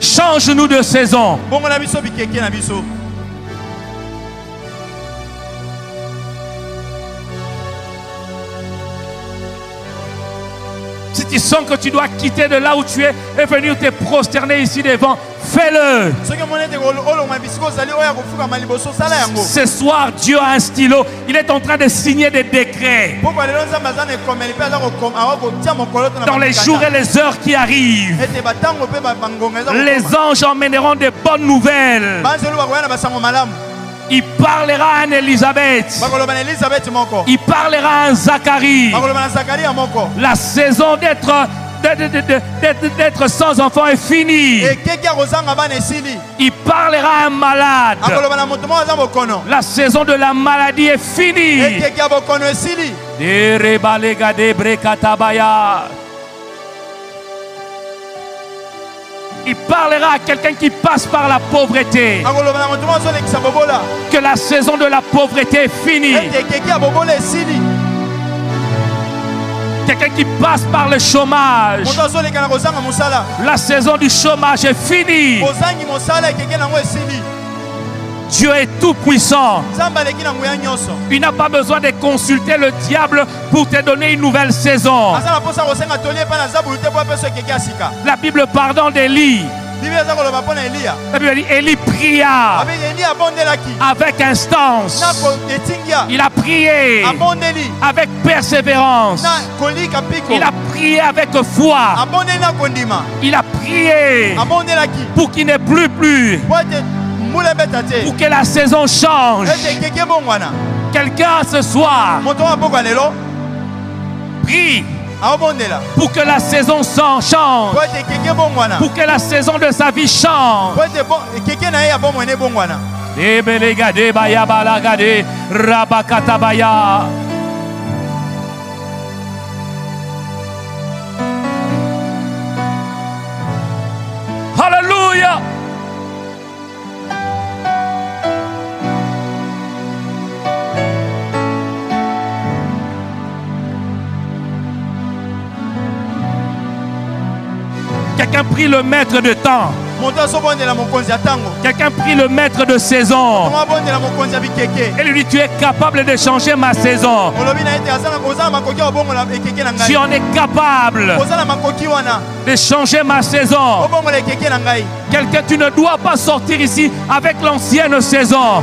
Change-nous de saison. Si tu sens que tu dois quitter de là où tu es et venir te prosterner ici devant, fais-le. Ce soir, Dieu a un stylo. Il est en train de signer des décrets. Dans les jours et les heures qui arrivent, les anges emmèneront de bonnes nouvelles. Il parlera à un Élisabeth. Il parlera à un Zacharie. La saison d'être sans enfant est finie. Il parlera à un malade. La saison de la maladie est finie. Il parlera à quelqu'un qui passe par la pauvreté. Que la saison de la pauvreté est finie. Quelqu'un qui passe par le chômage. La saison du chômage est finie. Dieu est tout puissant. Il n'a pas besoin de consulter le diable pour te donner une nouvelle saison. La Bible parle d'Élie. La Bible dit Élie pria avec instance. Il a prié avec persévérance. Il a prié avec foi. Il a prié pour qu'il n'ait plus. Pour que la saison change. Quelqu'un ce soir prie pour que la saison change. Pour que la saison de sa vie change. Alléluia. Quelqu'un prie le maître de temps. Quelqu'un prie le maître de saison. Et lui dit, tu es capable de changer ma saison. Tu en es capable de changer ma saison. Quelqu'un, tu ne dois pas sortir ici avec l'ancienne saison.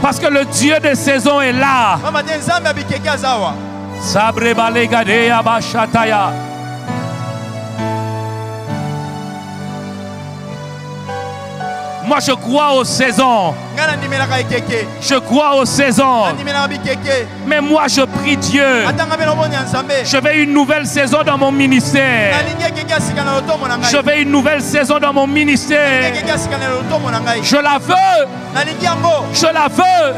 Parce que le Dieu de saison est là. Sabre balegade abashataya. Moi je crois aux saisons. Je crois aux saisons. Mais moi je prie Dieu. Je veux une nouvelle saison dans mon ministère. Je veux une nouvelle saison dans mon ministère. Je la veux. Je la veux.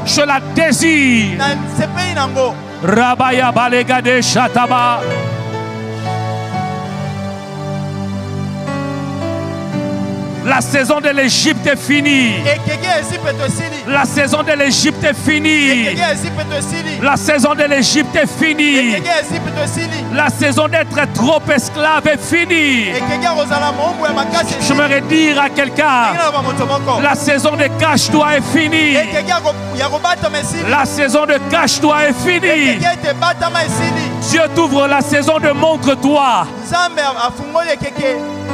Je la désire. Rabaya balegade shataba. La saison de l'Égypte est finie. La saison de l'Égypte est finie. La saison de l'Égypte est finie. La saison d'être trop esclave est finie. Je voudrais dire à quelqu'un, la saison de cache-toi est finie. La saison de cache-toi est finie. Dieu t'ouvre la saison de montre-toi.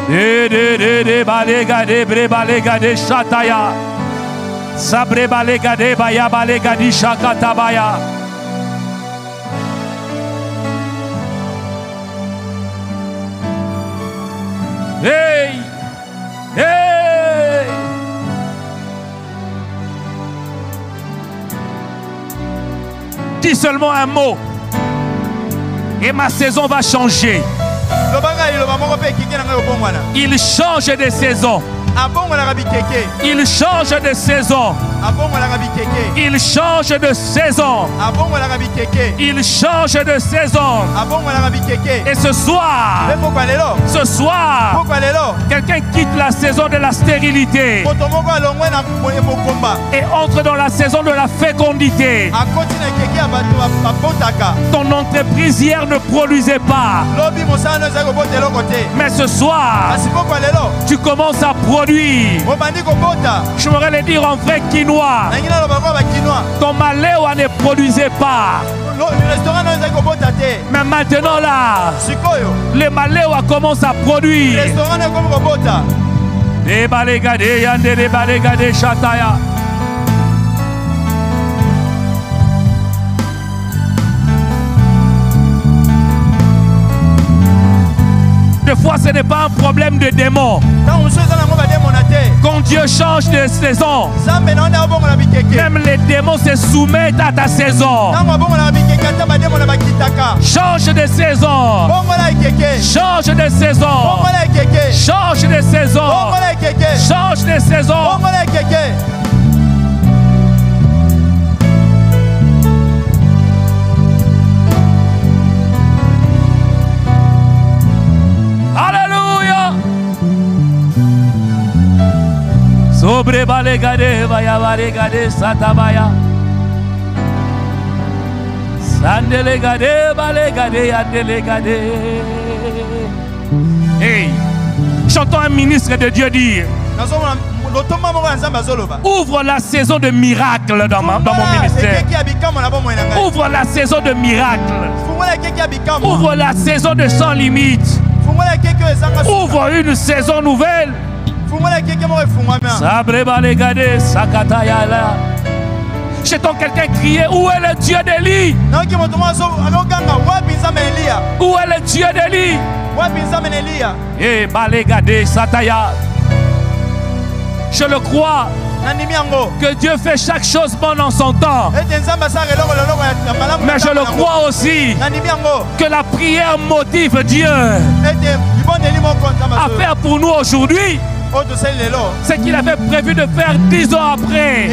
De balegade bre balegade shataya sabre balegade baya balegadi shakatabaya. Hey, hey. Dis seulement un mot et ma saison va changer. Il change de saison. Il change de saison. Il change de saison. Il change de saison. Et ce soir, quelqu'un quitte la saison de la stérilité et entre dans la saison de la fécondité. Ton entreprise hier ne produisait pas. Mais ce soir, tu commences à produire. Je voudrais le dire en vrai quinois. Ton maléwa ne produisait pas. Mais maintenant là, le maléwa commence à produire. Des fois, ce n'est pas un problème de démon. Quand Dieu change de saison, même les démons se soumettent à ta saison. Change de saison. Change de saison. Change de saison. Change de saison. Sobre balegade baya balegade satabaya sandelegade balegade yandelegade. Hey, j'entends un ministre de Dieu dire: ouvre la saison de miracle dans mon ministère. Ouvre la saison de miracle. Ouvre la saison de sans limite. Ouvre une saison nouvelle. J'entends quelqu'un crier: où est le Dieu d'Élie? Où est le Dieu d'Élie? Eh, balegade sataya. Je le crois que Dieu fait chaque chose bonne en son temps. Mais je le crois aussi que la prière motive Dieu à faire pour nous aujourd'hui ce qu'il avait prévu de faire 10 ans après.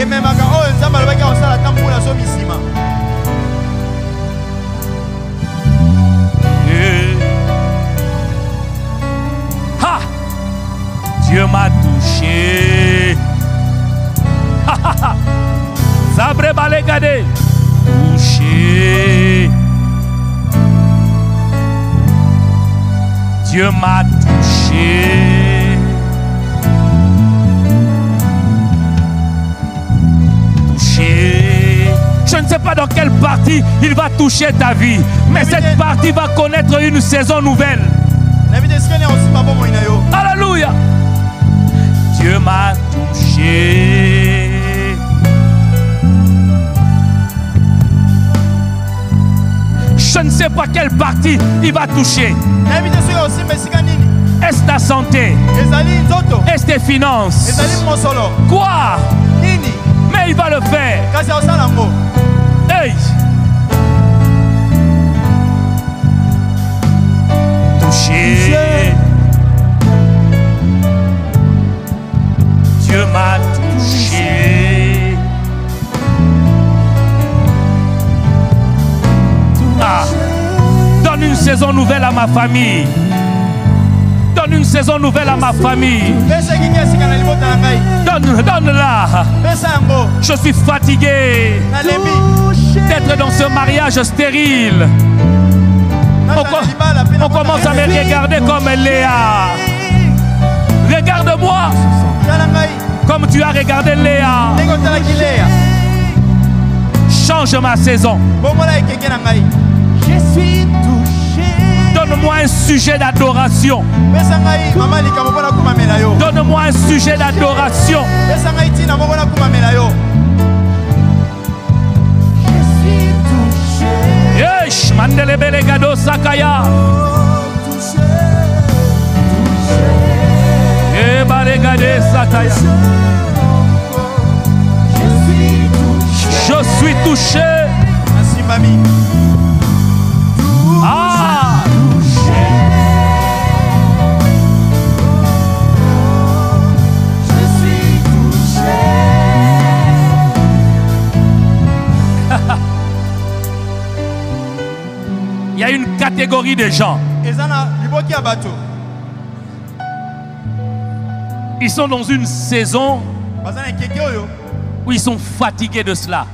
Ha! Dieu m'a touché. Sabre balegade. Touché. Dieu m'a touché. Je ne sais pas dans quelle partie il va toucher ta vie, mais cette partie va connaître une saison nouvelle. Alléluia. Dieu m'a touché. Je ne sais pas quelle partie il va toucher. Est-ce ta santé? Est-ce tes finances? Quoi? Mais il va le faire. Hey! Touché. Dieu m'a touché. Ah. Donne une saison nouvelle à ma famille. Donne une saison nouvelle à ma famille. Donne-la. Je suis fatigué d'être dans ce mariage stérile. On commence à me regarder comme Léa. Regarde-moi comme tu as regardé Léa. Change ma saison. Je suis touché. Donne-moi un sujet d'adoration. Donne-moi un sujet d'adoration. Je suis touché. Yesh, mandele belegado sakaya. Eh, balegade sakaya. Je suis touché. Merci, mamie. Ah! Je suis touché. Il y a une catégorie de gens. Ils sont dans une saison où ils sont fatigués de cela.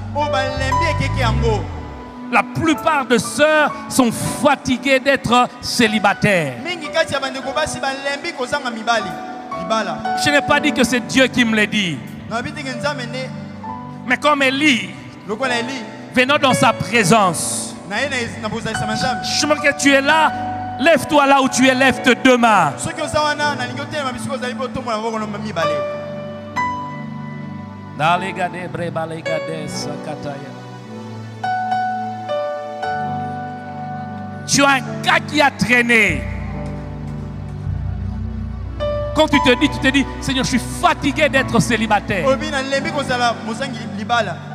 La plupart de sœurs sont fatiguées d'être célibataires. Je n'ai pas dit que c'est Dieu qui me l'a dit. Mais comme Élie, venons dans sa présence. Je me dis que tu es là. Lève-toi là où tu es, lève-toi demain. Tu as un gars qui a traîné. Quand tu te dis, Seigneur, je suis fatigué d'être célibataire.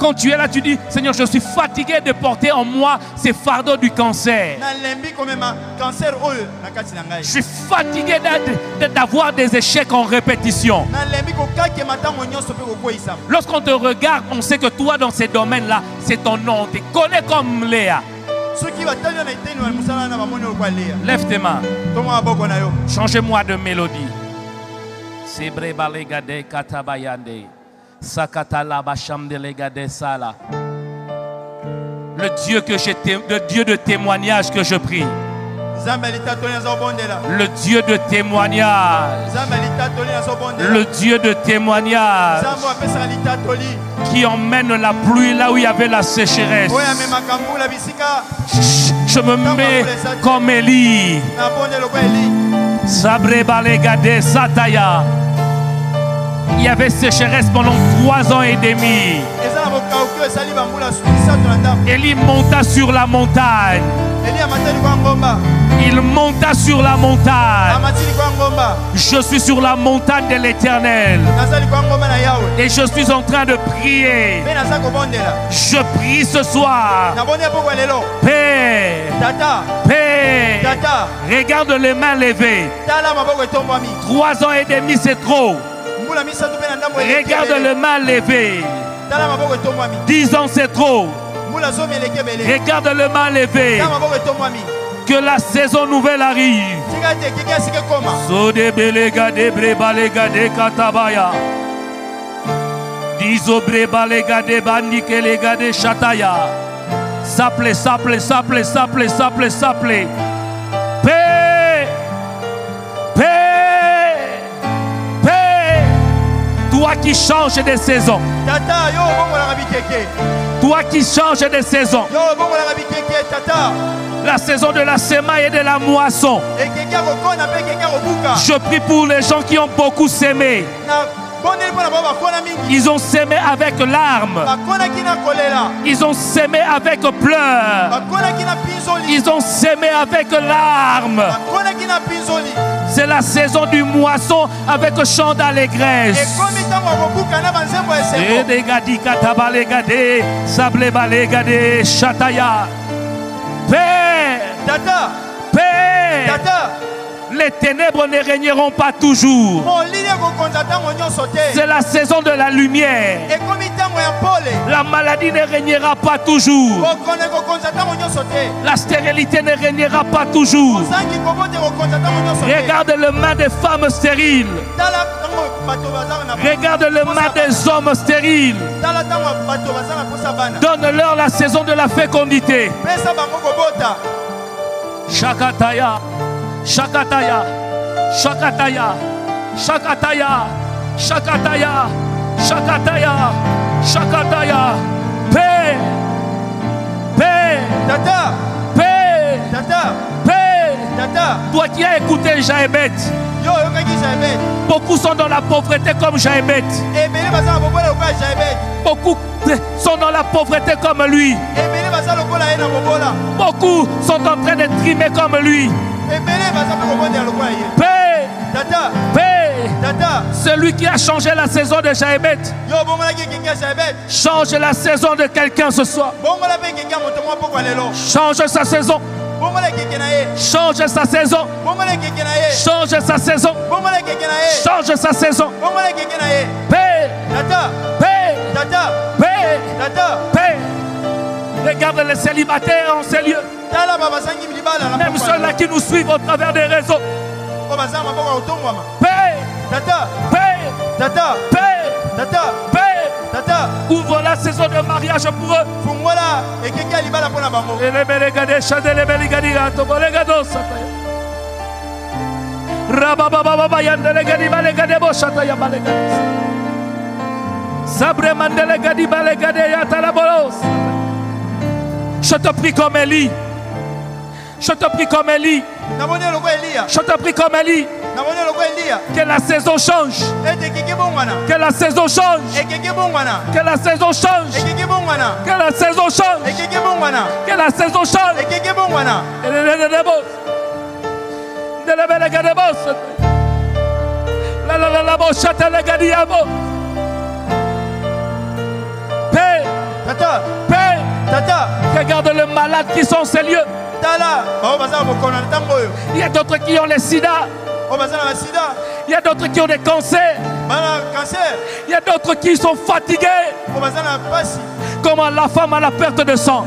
Quand tu es là, tu dis, Seigneur, je suis fatigué de porter en moi ces fardeaux du cancer. Je suis fatigué d'avoir des échecs en répétition. Lorsqu'on te regarde, on sait que toi, dans ces domaines-là, c'est ton nom. On te connaît comme Léa. Lève tes mains. Changez-moi de mélodie. Le Dieu de témoignage que je prie. Le Dieu de témoignage. Le Dieu de témoignage qui emmène la pluie là où il y avait la sécheresse. Je me mets comme Élie. Sabre balegade sataya. Il y avait sécheresse pendant 3 ans et demi. Élie monta sur la montagne. Il monta sur la montagne. Je suis sur la montagne de l'Éternel. Et je suis en train de prier. Je prie ce soir. Père, Père, regarde les mains levées. 3 ans et demi, c'est trop. Regarde les mains levées. 10 ans, c'est trop. Regarde les mains levées. Que la saison nouvelle arrive. Sode belega de brebalega de katabaya. Dizo brebalega de bandike lega de chataya. Saple, saple, saple, saple, saple, saple. Paix, paix, paix. Toi qui changes de saison. Toi qui changes de saison. La saison de la semaille et de la moisson. Je prie pour les gens qui ont beaucoup sémé. Ils ont sémé avec larmes. Ils ont sémé avec pleurs. Ils ont sémé avec larmes. C'est la saison du moisson avec chant d'allégresse. Père, Père, les ténèbres ne régneront pas toujours. C'est la saison de la lumière. La maladie ne régnera pas toujours. La stérilité ne régnera pas toujours. Regarde le main des femmes stériles. Regarde le main des hommes stériles. Donne-leur la saison de la fécondité. Shakataya, Shakataya, Shakataya, Shakataya, Shakataya, Shakataya, Shakataya. Paix, paix, paix, paix. Toi qui as écouté Jaébet, beaucoup sont dans la pauvreté comme Jaébet. Beaucoup sont dans la pauvreté comme lui. Beaucoup sont en train de trimer comme lui. Paix, paix. Celui qui a changé la saison de Jaébet change la saison de quelqu'un ce soir. Change sa saison. Change sa saison. Change sa saison. Change sa saison. Paix, paix, paix, paix. Regarde les célibataires en ces lieux. Même ceux-là qui nous suivent au travers des réseaux. Paix, paix, paix, paix. Ouvre la saison de mariage pour eux. Je te prie comme Élie. Je te prie comme Élie. Je te prie comme Élie. Que la saison change. Que la saison change. Que la saison change. Que la saison change. Que la saison change. Paix. Paix. Regarde le malade qui sont ces lieux. Il y a d'autres qui ont les sida. Il y a d'autres qui ont des cancers. Il y a d'autres qui sont fatigués. Comme la femme à la perte de sang.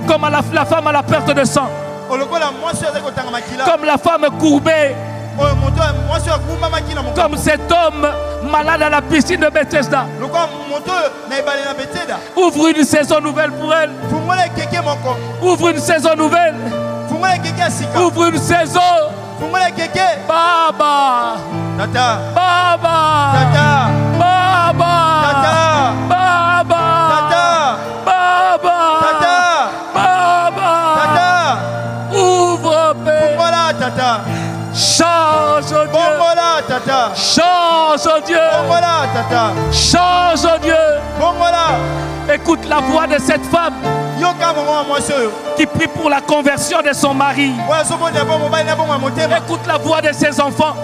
Comme la femme à la perte de sang. Comme la femme courbée. Comme cet homme malade à la piscine de Bethesda. Ouvre une saison nouvelle pour elle. Ouvre une saison nouvelle. Ouvre une saison. Baba. Baba. Baba. Baba. Baba. Baba. Ouvre, Père. Change, Dieu. Change, Dieu. Change, Dieu. Écoute la voix de cette femme qui prie pour la conversion de son mari. Écoute la voix de ses enfants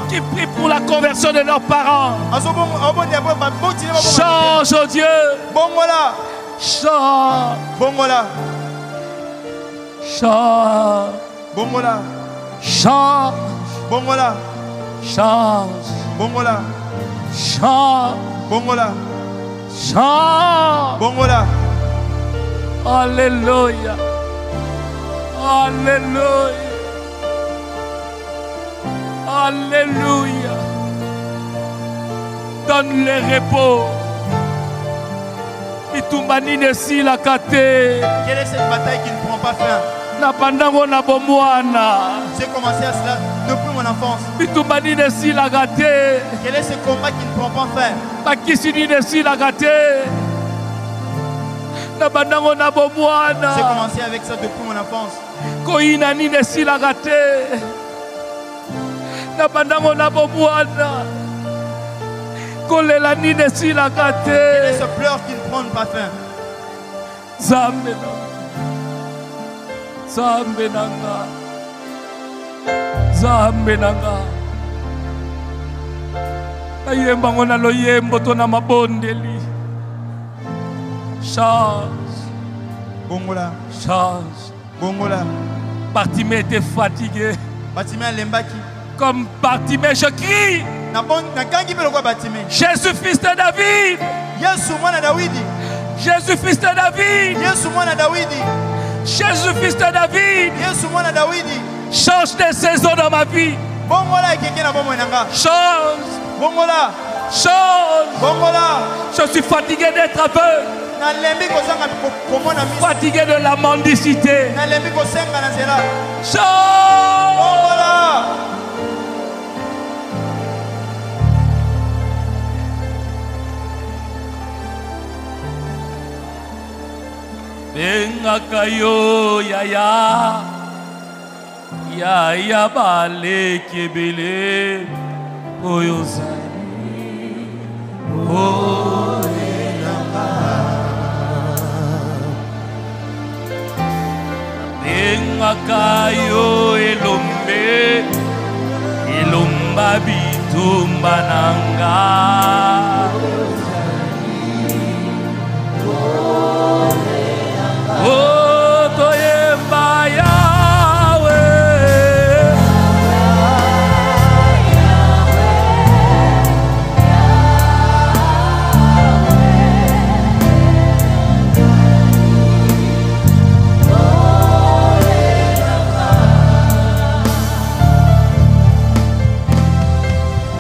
qui prient pour la conversion de leurs parents. Change, Dieu. Change. Change. Bongola. Change. Bongola. Change. Bongola. Change. Bongola. Change. Bongola. Alléluia. Alléluia. Alléluia. Donne le repos. Itumbanine si la kate. Quelle est cette bataille qui ne prend pas fin? J'ai commencé à cela depuis mon enfance. Quel est ce combat qui ne prend pas fin? J'ai commencé avec ça depuis mon enfance. Quel est ce pleur qui ne prend pas fin? Zambe nanga, Nzambe nanga ayemba ngona loyembo tona mabondeli change bongola change bongola. Bartimée était fatigué. Bartimée lembaki comme Bartimée, je crie Jésus fils de David. Jésus fils de David. Jésus fils de David. Change des saisons dans ma vie. Change. Change. Je suis fatigué d'être aveugle. Fatigué de la mendicité. Change. Bengakayo yaya yaya bale kebele oyozali oyenanga bengakayo elombe elomba bitumba nanga oh, toyemba Yahweh,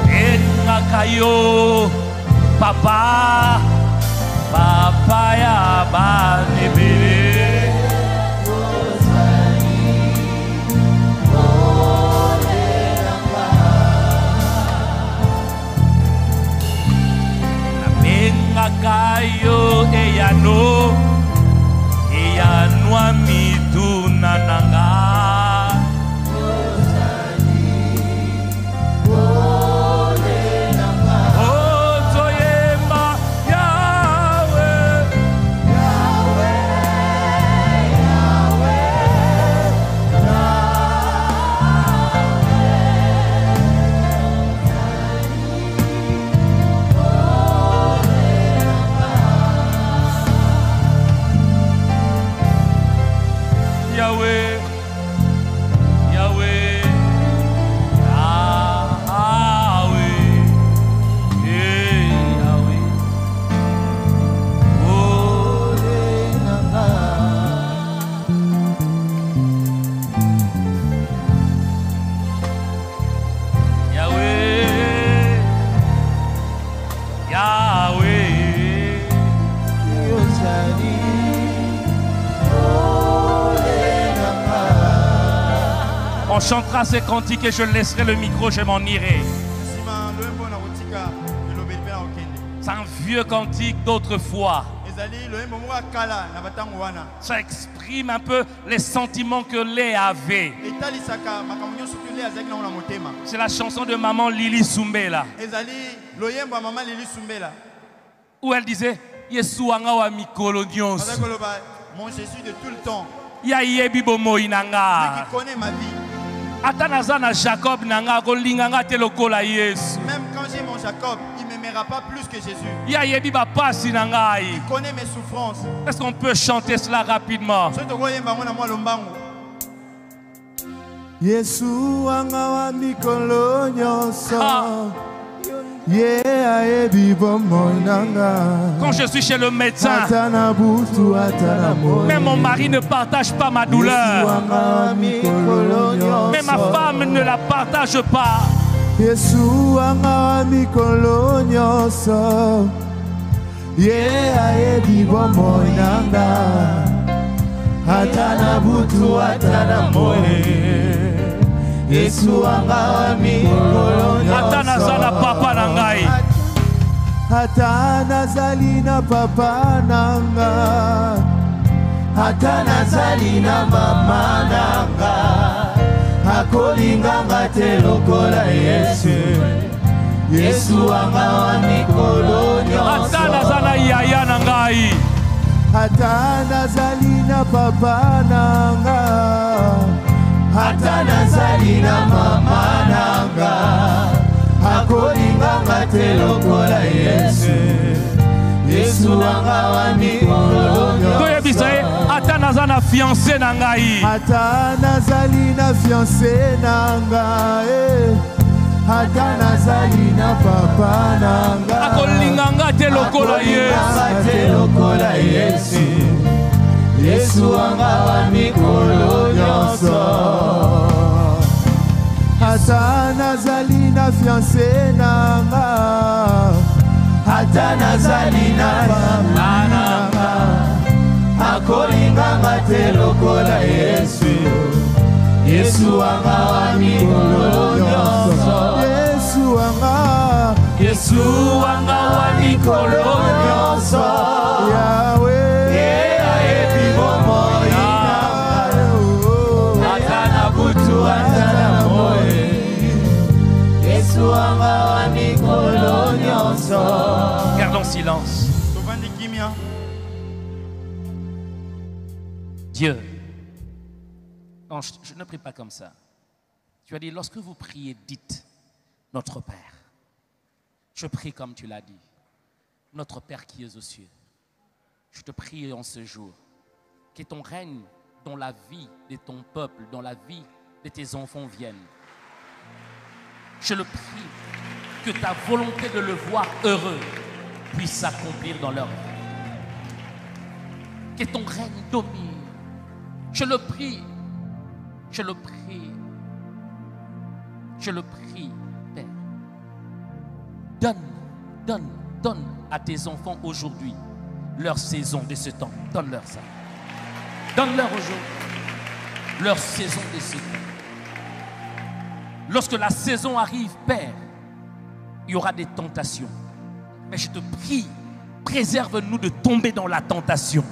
Enakayo, Papa, Papa ya banebe. Kayo eyano eyanwa mituna nanga oh toyemba Yahweh Yahweh Yahweh, Yahweh, Yahweh, oh Yahweh, Yahweh, on chantera ces cantiques et je laisserai le micro, je m'en irai. C'est un vieux cantique d'autrefois. Ça exprime un peu les sentiments que Léa avait. C'est la chanson de maman Lili Sumbela. Où elle disait Yesuanga wa mikolo nyonso. Mon Jésus de tout le temps. Ya yebi bomo inanga. Qui connaît ma vie. Atanazana Jacob nanga kolinganga te lokola Yesu. Même quand j'ai mon Jacob, il ne m'aimera pas plus que Jésus. Ya yebi ba pasi nanga. Il connaît mes souffrances. Est-ce qu'on peut chanter cela rapidement? Yesu anga wa mikolo nyonso. Quand je suis chez le médecin, même mon mari ne partage pas ma douleur. Mais ma femme ne la partage pas. Atanazala papa nangai. Atanazalina papa nanga. Atanazalina mama nanga. Akolinganga te lokola Yesu. Yesu anga wa mikolo nyonso. Atanazala yaya nangai. Atanazalina papa nanga. Atanazalina nazali na mama nanga akolinganga te lokola Yesu Yesu nanga wa mikolo nyonso ata naza na fiancé na ngai ata nazali na fiancé na ngai ata nazali na papa nanga akolinganga te lokola Yesu Yesu wanga wa mikolo nyonso ata nazali na fiancé nanga ata nazali na papa nanga akolinganga te lokola Yesu Yesu wanga wa mikolo nyonso Yesu wanga wa mikolo nyonso Yahweh ayebi bomoi ata na butu ata na moi Yesu wanga wa mikolo nyonso. Gardons silence. Dieu, non, je ne prie pas comme ça. Tu as dit, lorsque vous priez, dites, notre Père. Je prie comme tu l'as dit. Notre Père qui es aux cieux. Je te prie en ce jour que ton règne dans la vie de ton peuple, dans la vie de tes enfants vienne. Je le prie que ta volonté de le voir heureux puisse s'accomplir dans leur vie. Que ton règne domine. Je le prie, je le prie, je le prie, Père. Donne à tes enfants aujourd'hui leur saison de ce temps. Donne-leur ça. Donne-leur aujourd'hui leur saison de ce temps. Lorsque la saison arrive, Père, il y aura des tentations. Mais je te prie, préserve-nous de tomber dans la tentation.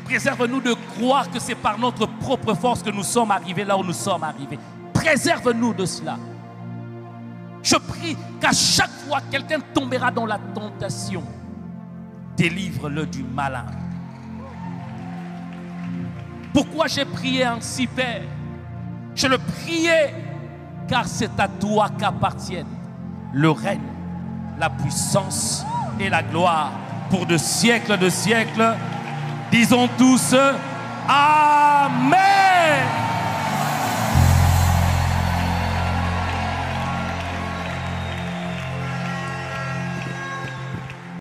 Préserve-nous de croire que c'est par notre propre force que nous sommes arrivés là où nous sommes arrivés. Préserve-nous de cela. Je prie qu'à chaque fois quelqu'un tombera dans la tentation, délivre-le du malin. Pourquoi j'ai prié ainsi, Père? Je le priais car c'est à toi qu'appartiennent le règne, la puissance et la gloire pour de siècles. Disons tous Amen.